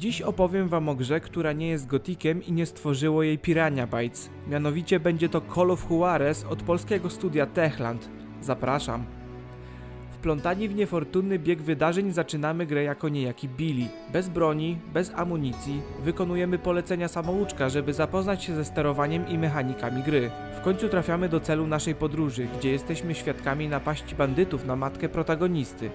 Dziś opowiem wam o grze, która nie jest gotikiem i nie stworzyło jej Piranha Bytes. Mianowicie będzie to Call of Juarez od polskiego studia Techland. Zapraszam. Wplątani w niefortunny bieg wydarzeń zaczynamy grę jako niejaki Billy. Bez broni, bez amunicji, wykonujemy polecenia samouczka, żeby zapoznać się ze sterowaniem i mechanikami gry. W końcu trafiamy do celu naszej podróży, gdzie jesteśmy świadkami napaści bandytów na matkę protagonisty.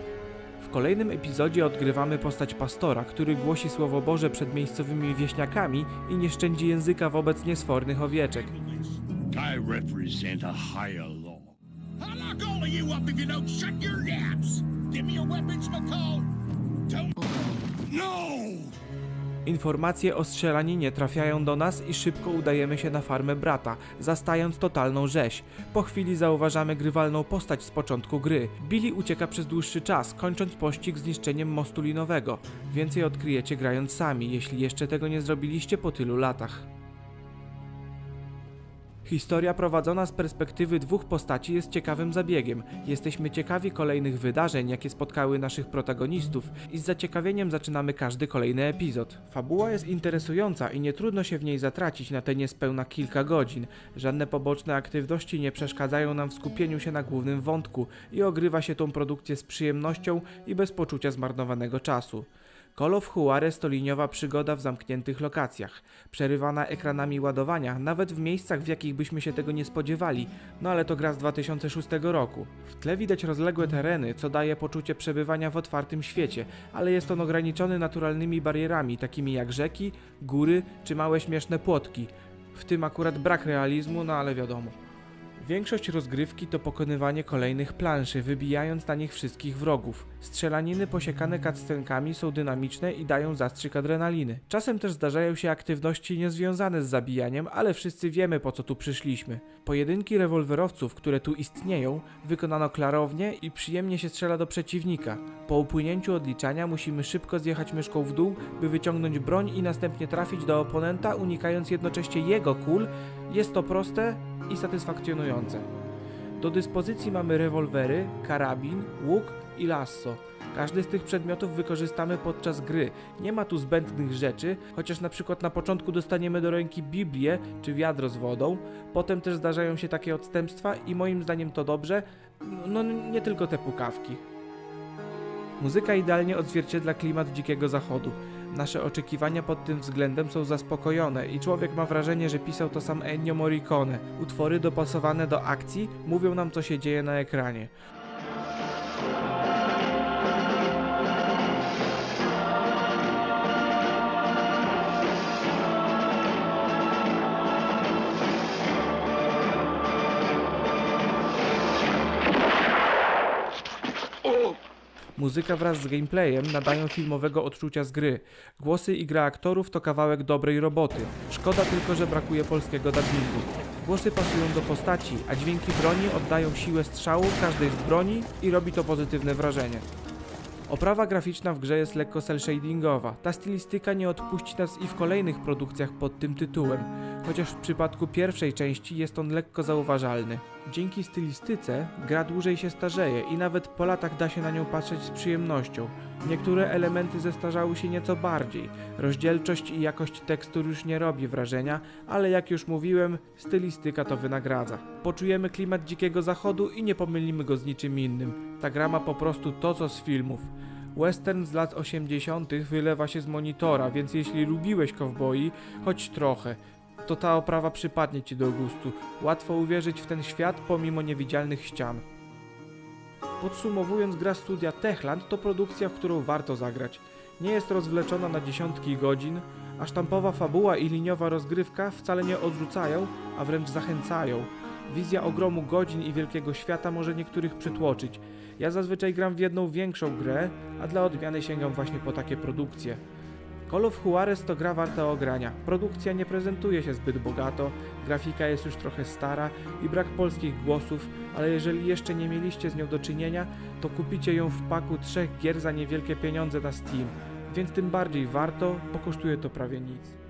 W kolejnym epizodzie odgrywamy postać pastora, który głosi Słowo Boże przed miejscowymi wieśniakami i nie szczędzi języka wobec niesfornych owieczek. I represent a higher law. I'll lock all of you up if you don't shut your yaps. Give me your weapons, McCall. Don't... No! Informacje o strzelaninie trafiają do nas i szybko udajemy się na farmę brata, zastając totalną rzeź. Po chwili zauważamy grywalną postać z początku gry. Billy ucieka przez dłuższy czas, kończąc pościg zniszczeniem mostu linowego. Więcej odkryjecie grając sami, jeśli jeszcze tego nie zrobiliście po tylu latach. Historia prowadzona z perspektywy dwóch postaci jest ciekawym zabiegiem. Jesteśmy ciekawi kolejnych wydarzeń, jakie spotkały naszych protagonistów i z zaciekawieniem zaczynamy każdy kolejny epizod. Fabuła jest interesująca i nie trudno się w niej zatracić na te niespełna kilka godzin. Żadne poboczne aktywności nie przeszkadzają nam w skupieniu się na głównym wątku i ogrywa się tą produkcję z przyjemnością i bez poczucia zmarnowanego czasu. Call of Juarez to liniowa przygoda w zamkniętych lokacjach, przerywana ekranami ładowania, nawet w miejscach, w jakich byśmy się tego nie spodziewali, no ale to gra z 2006 roku. W tle widać rozległe tereny, co daje poczucie przebywania w otwartym świecie, ale jest on ograniczony naturalnymi barierami, takimi jak rzeki, góry czy małe śmieszne płotki. W tym akurat brak realizmu, no ale wiadomo. Większość rozgrywki to pokonywanie kolejnych planszy, wybijając na nich wszystkich wrogów. Strzelaniny posiekane cutscenkami są dynamiczne i dają zastrzyk adrenaliny. Czasem też zdarzają się aktywności niezwiązane z zabijaniem, ale wszyscy wiemy, po co tu przyszliśmy. Pojedynki rewolwerowców, które tu istnieją, wykonano klarownie i przyjemnie się strzela do przeciwnika. Po upłynięciu odliczania musimy szybko zjechać myszką w dół, by wyciągnąć broń i następnie trafić do oponenta, unikając jednocześnie jego kul. Jest to proste i satysfakcjonujące. Do dyspozycji mamy rewolwery, karabin, łuk i lasso. Każdy z tych przedmiotów wykorzystamy podczas gry. Nie ma tu zbędnych rzeczy, chociaż na przykład na początku dostaniemy do ręki Biblię czy wiadro z wodą. Potem też zdarzają się takie odstępstwa i moim zdaniem to dobrze, no nie tylko te pukawki. Muzyka idealnie odzwierciedla klimat Dzikiego Zachodu. Nasze oczekiwania pod tym względem są zaspokojone i człowiek ma wrażenie, że pisał to sam Ennio Morricone. Utwory dopasowane do akcji mówią nam, co się dzieje na ekranie. Muzyka wraz z gameplayem nadają filmowego odczucia z gry. Głosy i gra aktorów to kawałek dobrej roboty. Szkoda tylko, że brakuje polskiego dubbingu. Głosy pasują do postaci, a dźwięki broni oddają siłę strzału każdej z broni i robi to pozytywne wrażenie. Oprawa graficzna w grze jest lekko cel-shadingowa. Ta stylistyka nie odpuści nas i w kolejnych produkcjach pod tym tytułem, chociaż w przypadku pierwszej części jest on lekko zauważalny. Dzięki stylistyce gra dłużej się starzeje i nawet po latach da się na nią patrzeć z przyjemnością. Niektóre elementy zestarzały się nieco bardziej. Rozdzielczość i jakość tekstur już nie robi wrażenia, ale jak już mówiłem, stylistyka to wynagradza. Poczujemy klimat Dzikiego Zachodu i nie pomylimy go z niczym innym. Ta gra ma po prostu to, co z filmów. Western z lat 80. wylewa się z monitora, więc jeśli lubiłeś kowboi, choć trochę, to ta oprawa przypadnie ci do gustu. Łatwo uwierzyć w ten świat pomimo niewidzialnych ścian. Podsumowując, gra studia Techland to produkcja, w którą warto zagrać. Nie jest rozwleczona na dziesiątki godzin, a sztampowa fabuła i liniowa rozgrywka wcale nie odrzucają, a wręcz zachęcają. Wizja ogromu godzin i wielkiego świata może niektórych przytłoczyć. Ja zazwyczaj gram w jedną większą grę, a dla odmiany sięgam właśnie po takie produkcje. Call of Juarez to gra warta ogrania. Produkcja nie prezentuje się zbyt bogato, grafika jest już trochę stara i brak polskich głosów, ale jeżeli jeszcze nie mieliście z nią do czynienia, to kupicie ją w paku 3 gier za niewielkie pieniądze na Steam, więc tym bardziej warto, bo kosztuje to prawie nic.